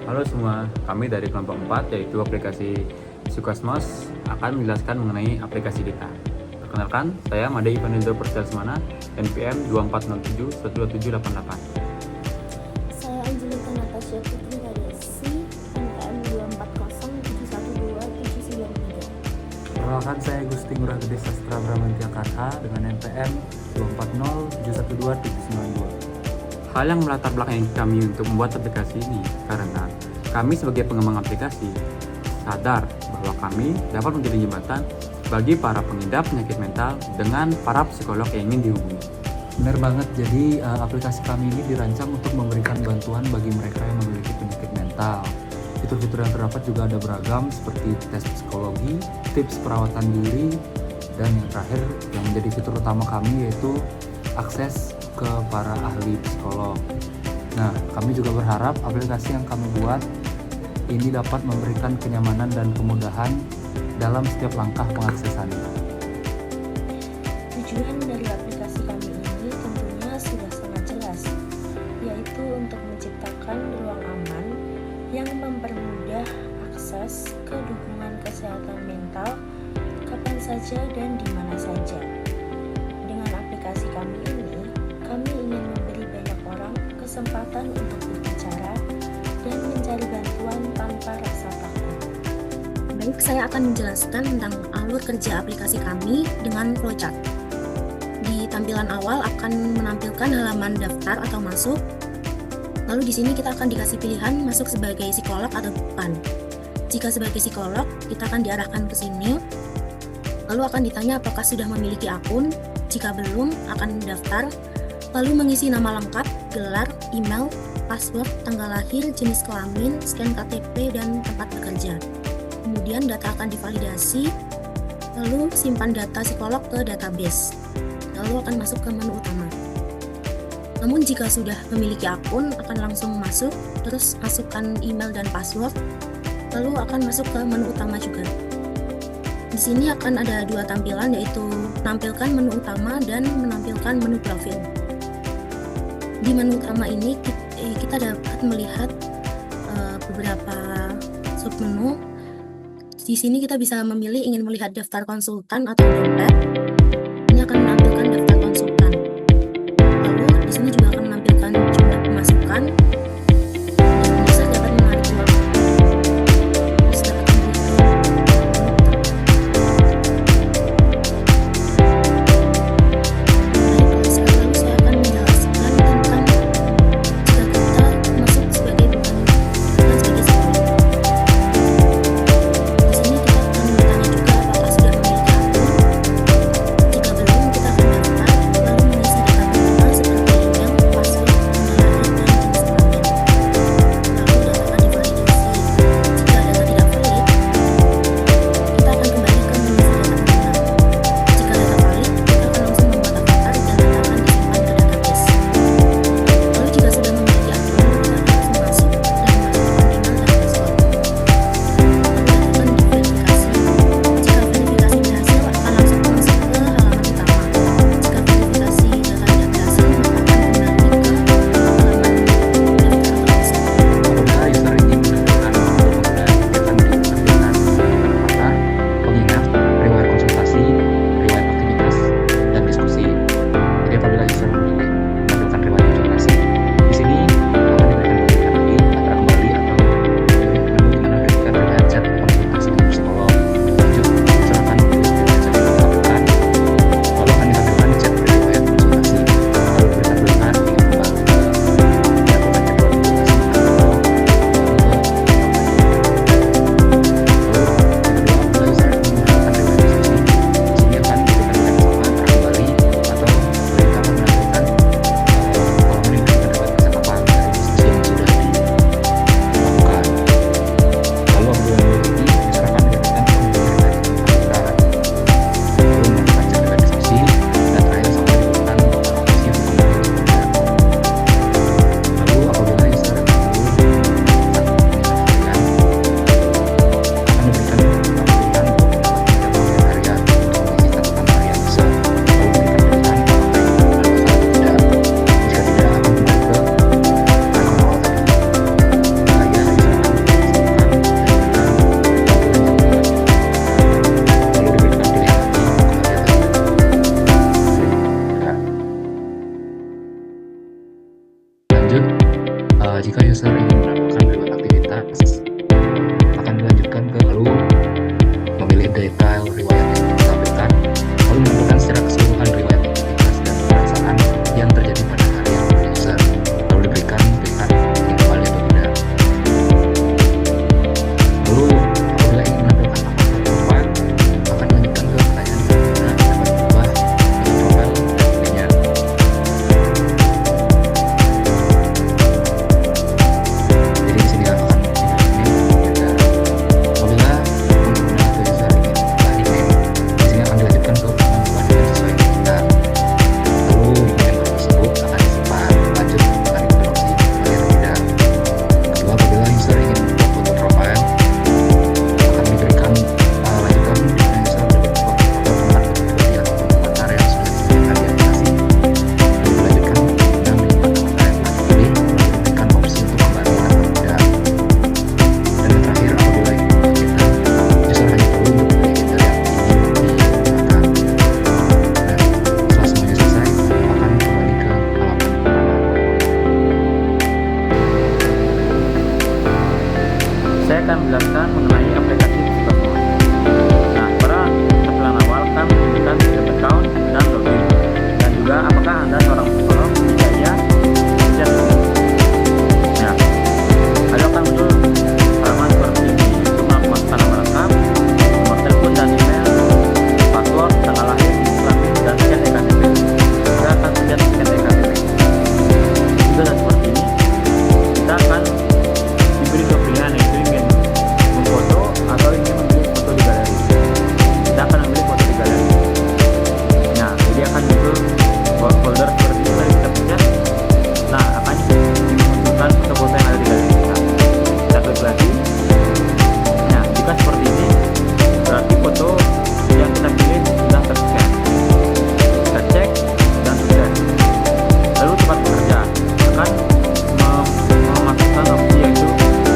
Halo semua, kami dari kelompok 4 yaitu aplikasi Sukasmos akan menjelaskan mengenai aplikasi kita. Perkenalkan, saya Made Ivanendro Perselsmana, NPM 2407-12788. Saya Angelita Natasha Putri Radesi, NPM 240712793. Perkenalkan, saya Gusti Ngurah Gede Sastra Bramantia Karha dengan NPM 240712 Hal yang melatar belakangi kami untuk membuat aplikasi ini karena kami sebagai pengembang aplikasi sadar bahwa kami dapat menjadi jembatan bagi para pengidap penyakit mental dengan para psikolog yang ingin dihubungi. Benar banget, jadi aplikasi kami ini dirancang untuk memberikan bantuan bagi mereka yang memiliki penyakit mental. Fitur-fitur yang terdapat juga ada beragam seperti tes psikologi, tips perawatan diri, dan yang terakhir yang menjadi fitur utama kami yaitu akses ke para ahli psikolog. Nah, kami juga berharap aplikasi yang kami buat ini dapat memberikan kenyamanan dan kemudahan dalam setiap langkah pengaksesannya. Tujuan dari aplikasi kami ini tentunya sudah sangat jelas, yaitu untuk menciptakan ruang aman yang mempermudah akses ke dukungan kesehatan mental kapan saja dan di mana saja. Dengan aplikasi kami ini, kami ingin memberi banyak orang kesempatan untuk berbicara dan mencari bantuan tanpa rasa takut. Baik, saya akan menjelaskan tentang alur kerja aplikasi kami dengan flowchart. Di tampilan awal akan menampilkan halaman daftar atau masuk. Lalu di sini kita akan dikasih pilihan masuk sebagai psikolog atau bukan. Jika sebagai psikolog, kita akan diarahkan ke sini. Lalu akan ditanya apakah sudah memiliki akun. Jika belum, akan daftar. Lalu mengisi nama lengkap, gelar, email, password, tanggal lahir, jenis kelamin, scan KTP, dan tempat bekerja. Kemudian data akan divalidasi, lalu simpan data psikolog ke database. Lalu akan masuk ke menu utama. Namun jika sudah memiliki akun, akan langsung masuk, terus masukkan email dan password, lalu akan masuk ke menu utama juga. Di sini akan ada dua tampilan, yaitu menampilkan menu utama dan menampilkan menu profil. Di menu utama ini kita dapat melihat beberapa submenu. Di sini kita bisa memilih ingin melihat daftar konsultan atau dompet. Ini akan menampilkan daftar konsultan. Lalu di sini juga akan menampilkan jumlah pemasukan. Dan user dapat menarik uang. User dapat membeli Lalu saya akan menjelaskan tentang jika kita masuk sebagai psikolog. Di sini kita akan bertanya juga apakah sudah memiliki akun. Jika belum, kita akan daftar lalu mengisi data pengenal seperti email, password, tanggal lahir, dan jenis kelamin. saya akan menjelaskan mengenai aplikasi Psikolog. Nah, pada tampilan awal kami menunjukkan setiap account dan login, dan juga apakah Anda seorang psikolog. Jika iya, chat. Nah, lalu akan muncul halaman seperti ini, yaitu memasukkan nama lengkap, nomor telepon dan email, password, tanggal lahir, kelamin, dan scan ektp. Kita akan scan ektp. Sudah seperti ini, kita akan diberi dua pilihan, yaitu ingin memfoto atau ingin memilih foto di galeri. Kita akan memilih foto di galeri. Nah, jadi akan muncul folder seperti ini. Lalu kita pencet. Nah, akan dimunculkan foto-foto yang ada di galeri kita. Kita klik lagi. Nah, jika seperti ini, berarti foto yang kita pilih sudah terscan. Kita cek dan sukses. Lalu tempat bekerja akan memasukkan opsi, yaitu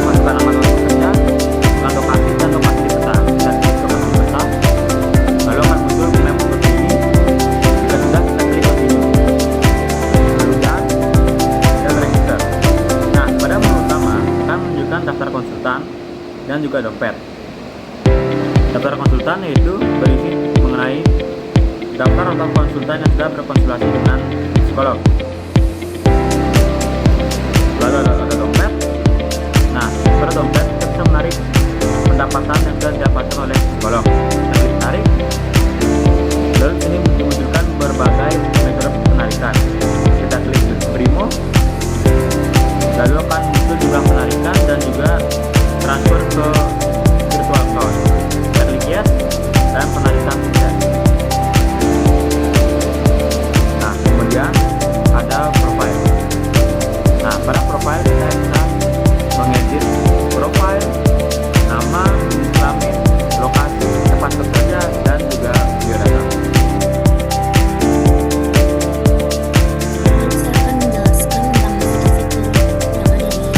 masukkan alamat pekerja, masukkan lokasi dan lokasi di peta. Kita klik lokasi di peta, lalu akan muncul map seperti ini. Jika sudah, kita klik continue, lalu dan register. Nah, pada menu utama akan menunjukkan daftar konsultan dan juga dompet. Daftar konsultan yaitu berisi mengenai daftar atau konsultan yang sudah berkonsultasi dengan psikolog. Lalu ada dompet. Nah, pada dompet kita bisa menarik pendapatan yang sudah didapatkan oleh psikolog. Kita klik tarik. Lalu sini dimunculkan berbagai metode penarikan. Kita klik primo. Lalu akan muncul juga penarikan dan juga transfer ke virtual account. Kita klik yes dan penarikan sukses. Nah, kemudian ada profile. Nah, pada profile kita bisa mengedit profile, nama, kelamin, lokasi, tempat bekerja, dan juga biodata. Saya akan menjelaskan tentang fitur-fitur yang ada di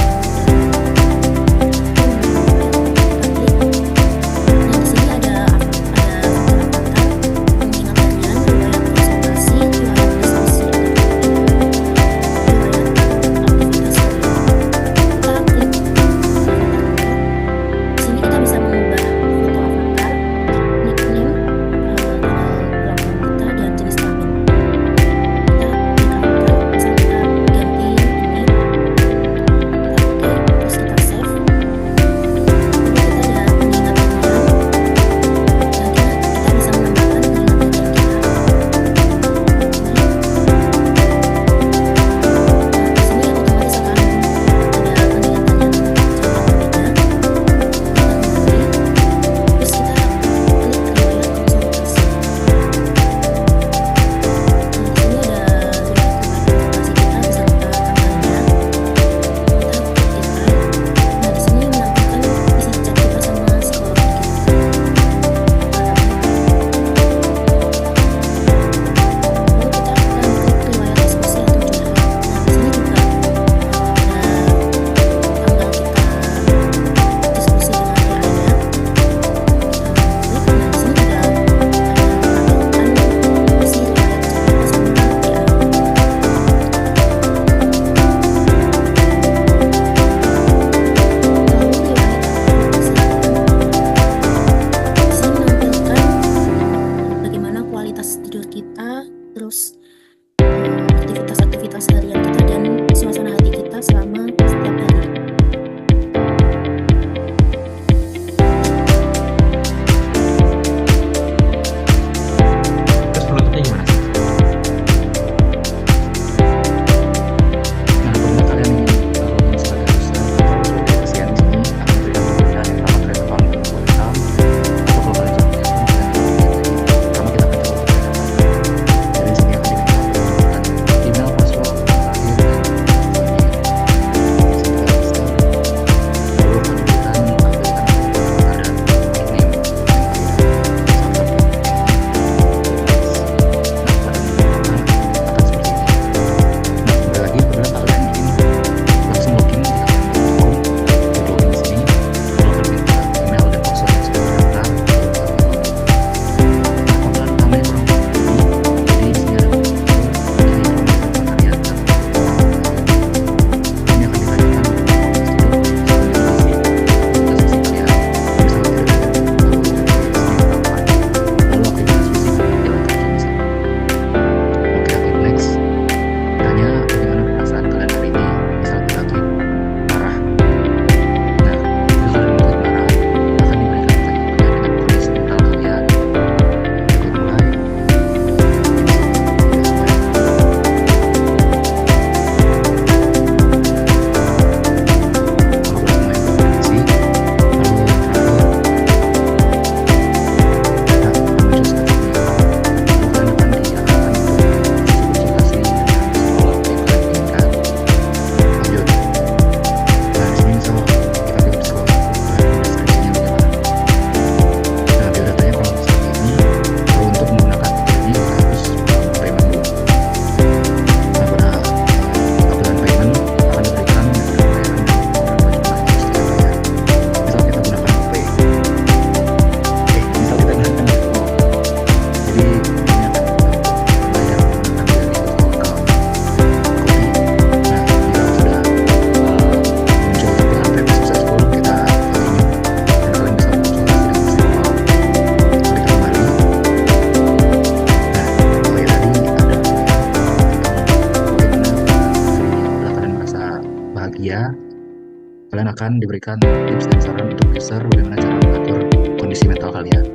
akan diberikan tips dan saran untuk user bagaimana cara mengatur kondisi mental kalian.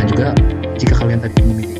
Dan juga jika kalian tadi memiliki